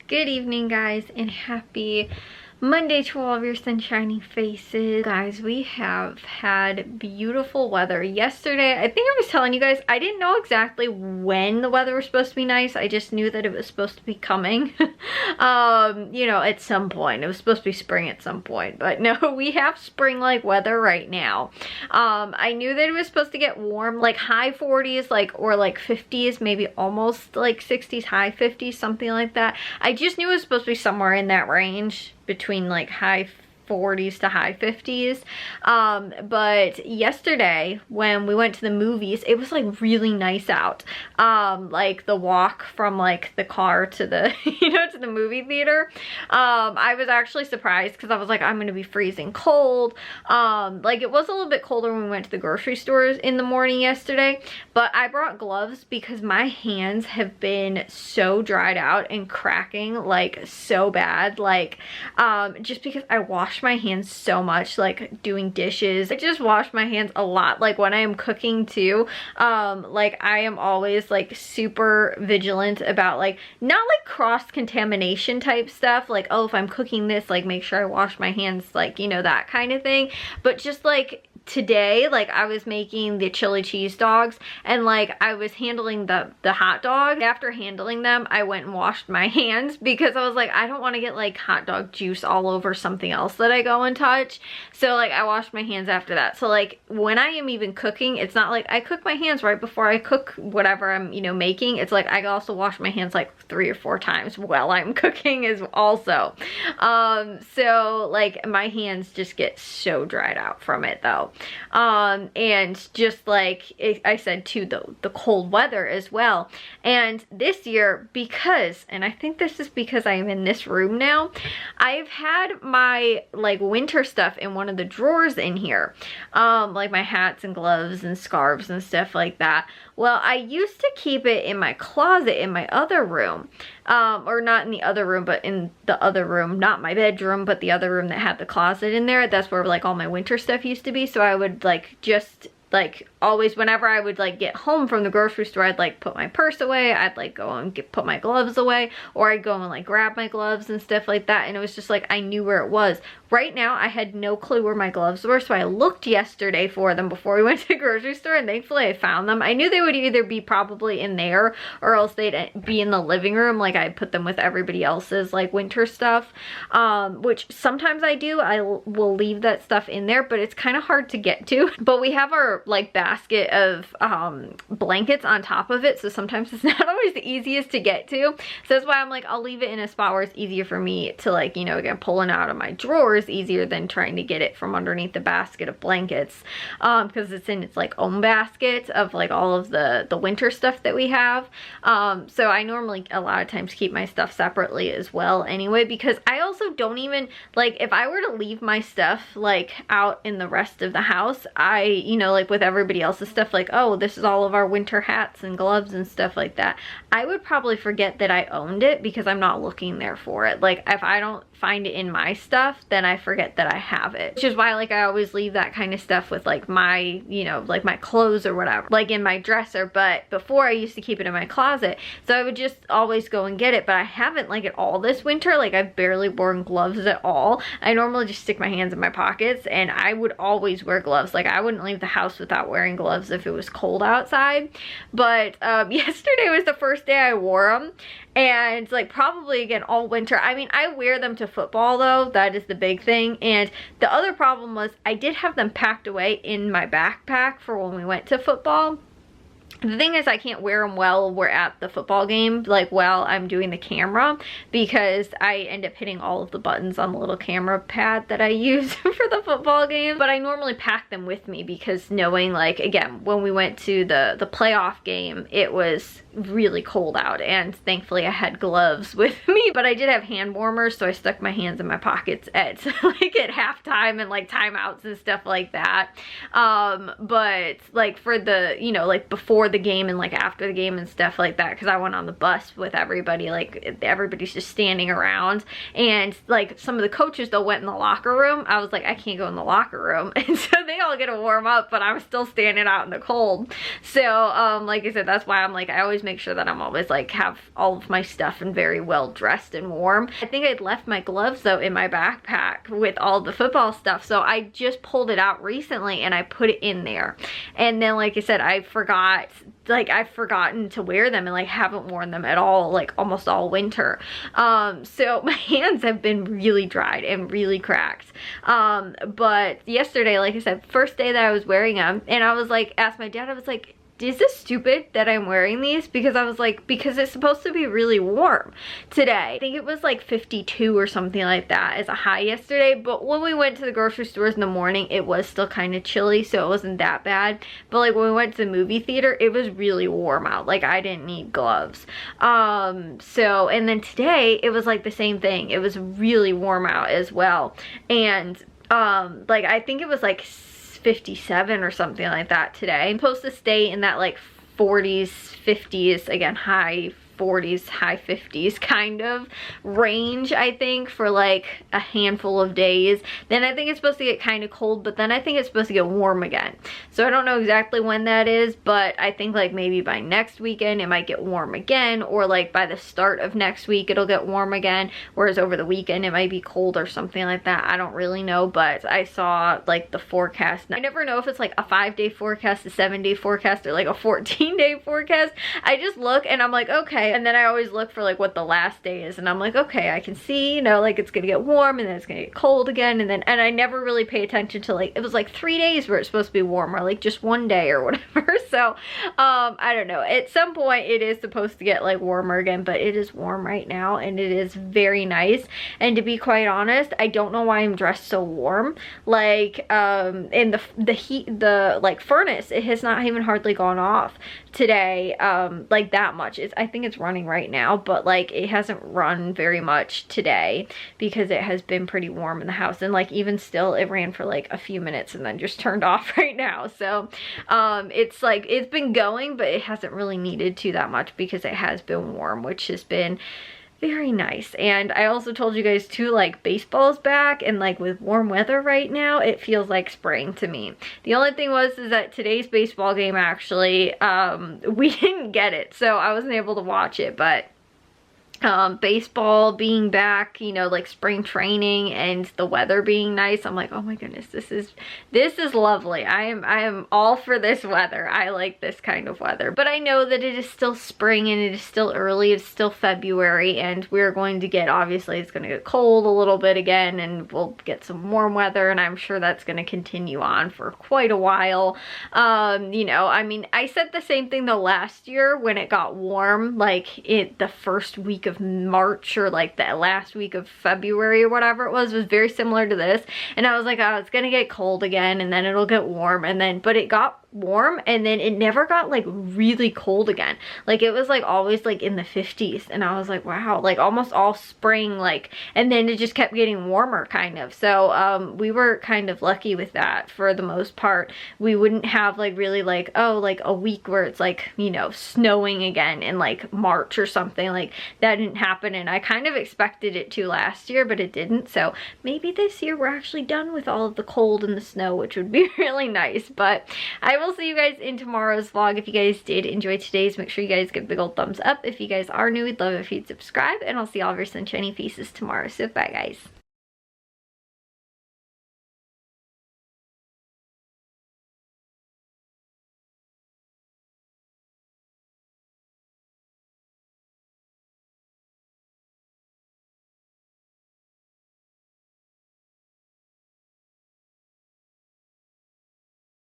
Good evening, guys, and happy Monday to all of your sunshiny faces. Guys, we have had beautiful weather. Yesterday, I think I was telling you guys, I didn't know exactly when the weather was supposed to be nice. I just knew that it was supposed to be coming, you know, at some point. It was supposed to be spring at some point, but no, we have spring-like weather right now. I knew that it was supposed to get warm, like high 40s, or like 50s, maybe almost like 60s, high 50s, something like that. I just knew it was supposed to be somewhere in that range, between like high 40s to high 50s. But yesterday when we went to the movies, it was like really nice out. Like the walk from like the car to the to the movie theater, I was actually surprised because I was like, I'm gonna be freezing cold. Like it was a little bit colder when we went to the grocery stores in the morning yesterday, but I brought gloves because my hands have been so dried out and cracking like so bad, like just because I wash my hands so much, like doing dishes. I just wash my hands a lot, like when I am cooking too. Like I am always like super vigilant about like not like cross-contamination type stuff, like oh, if I'm cooking this, like make sure I wash my hands, like that kind of thing. But just like today, like I was making the chili cheese dogs and like I was handling the hot dog. After handling them, I went and washed my hands because I was like, I don't want to get like hot dog juice all over something else that I go and touch. So like I washed my hands after that. So like when I am even cooking, it's not like I cook my hands right before I cook whatever I'm making. It's like I also wash my hands like 3 or 4 times while I'm cooking as also. So like my hands just get so dried out from it though. And just like I said too, the cold weather as well. And this year, because, and I think this is because I am in this room now, I've had my like winter stuff in one of the drawers in here, like my hats and gloves and scarves and stuff like that. Well, I used to keep it in my closet in my other room, or not in the other room, but in the other room, not my bedroom, but the other room that had the closet in there. That's where like all my winter stuff used to be. So I would like just like always, whenever I would like get home from the grocery store, I'd like put my purse away, I'd like go and put my gloves away, or I'd go and like grab my gloves and stuff like that. And it was just like I knew where it was. Right now I had no clue where my gloves were, so I looked yesterday for them before we went to the grocery store, and thankfully I found them. I knew they would either be probably in there or else they'd be in the living room, like I put them with everybody else's like winter stuff, which sometimes I do. I will leave that stuff in there, but it's kind of hard to get to. But we have our like basket of blankets on top of it, so sometimes it's not always the easiest to get to. So that's why I'm like, I'll leave it in a spot where it's easier for me to like, again, pulling out of my drawers easier than trying to get it from underneath the basket of blankets, because it's in its like own basket of like all of the winter stuff that we have. So I normally a lot of times keep my stuff separately as well anyway, because I also don't even like, if I were to leave my stuff like out in the rest of the house, I like with everybody else's stuff, like oh, this is all of our winter hats and gloves and stuff like that, I would probably forget that I owned it because I'm not looking there for it. Like if I don't find it in my stuff, then I forget that I have it, which is why like I always leave that kind of stuff with like my like my clothes or whatever, like in my dresser. But before I used to keep it in my closet, so I would just always go and get it. But I haven't like at all this winter. Like I've barely worn gloves at all. I normally just stick my hands in my pockets, and I would always wear gloves. Like I wouldn't leave the house without wearing gloves if it was cold outside. But yesterday was the first day I wore them, and like probably again all winter. I mean, I wear them to football though, that is the big thing. And the other problem was I did have them packed away in my backpack for when we went to football. The thing is, I can't wear them while we're at the football game, like while I'm doing the camera, because I end up hitting all of the buttons on the little camera pad that I use for the football game. But I normally pack them with me because knowing like, again, when we went to the playoff game, it was really cold out, and thankfully I had gloves with me, but I did have hand warmers, so I stuck my hands in my pockets at like at halftime and like timeouts and stuff like that. But like for the like before before the game and like after the game and stuff like that, because I went on the bus with everybody. Like everybody's just standing around, and like some of the coaches though went in the locker room. I was like, I can't go in the locker room, and so they all get to warm up, but I was still standing out in the cold. So like I said, that's why I'm like, I always make sure that I'm always like have all of my stuff and very well dressed and warm. I think I'd left my gloves though in my backpack with all the football stuff, so I just pulled it out recently and I put it in there. And then like I said, I forgot, like I've forgotten to wear them and like haven't worn them at all like almost all winter. So my hands have been really dried and really cracked. But yesterday, like I said, first day that I was wearing them, and I was like, asked my dad, I was like, is this stupid that I'm wearing these? Because I was like, because it's supposed to be really warm today. I think it was like 52 or something like that as a high yesterday, but when we went to the grocery stores in the morning, it was still kind of chilly, so it wasn't that bad. But like when we went to the movie theater, it was really warm out. Like I didn't need gloves. So, and then today it was like the same thing. It was really warm out as well. And like I think it was like 57 or something like that today. I'm supposed to stay in that like 40s, 50s, again, high 40s, high 50s kind of range, I think, for like a handful of days. Then I think it's supposed to get kind of cold, but then I think it's supposed to get warm again. So I don't know exactly when that is, but I think like maybe by next weekend it might get warm again, or like by the start of next week it'll get warm again, whereas over the weekend it might be cold or something like that. I don't really know, but I saw like the forecast. I never know if it's like a 5-day forecast, a 7-day forecast, or like a 14-day forecast. I just look and I'm like, okay. And then I always look for like what the last day is, and I'm like, okay, I can see, you know, like it's gonna get warm and then it's gonna get cold again, and I never really pay attention to like, it was like 3 days where it's supposed to be warm, or like just 1 day or whatever. So I don't know, at some point it is supposed to get like warmer again, but it is warm right now and it is very nice. And to be quite honest, I don't know why I'm dressed so warm. Like in the heat, the like furnace, it has not even hardly gone off today, like that much. I think it's running right now, but like it hasn't run very much today because it has been pretty warm in the house. And like even still, it ran for like a few minutes and then just turned off right now. So it's like it's been going, but it hasn't really needed to that much because it has been warm, which has been very nice. And I also told you guys too, like baseball's back, and like with warm weather right now, it feels like spring to me. The only thing is that today's baseball game actually, we didn't get it, so I wasn't able to watch it, but baseball being back, you know, like spring training and the weather being nice, I'm like, oh my goodness, this is lovely. I am all for this weather. I like this kind of weather, but I know that it is still spring and it is still early. It's still February, and we're going to get, obviously it's going to get cold a little bit again, and we'll get some warm weather, and I'm sure that's going to continue on for quite a while. You know, I mean, I said the same thing though last year when it got warm, like the first week of March or like the last week of February or whatever it was very similar to this, and I was like, oh, it's gonna get cold again and then it'll get warm, and then but it got warm and then it never got like really cold again. Like it was like always like in the 50s, and I was like, wow, like almost all spring, like, and then it just kept getting warmer kind of. So we were kind of lucky with that for the most part. We wouldn't have like really like, oh, like a week where it's like, you know, snowing again in like March or something. Like that didn't happen, and I kind of expected it to last year, but it didn't. So maybe this year we're actually done with all of the cold and the snow, which would be really nice. But I will see you guys in tomorrow's vlog. If you guys did enjoy today's, make sure you guys give a big old thumbs up. If you guys are new, we'd love if you'd subscribe, and I'll see all of your sunshiny faces tomorrow. So bye guys.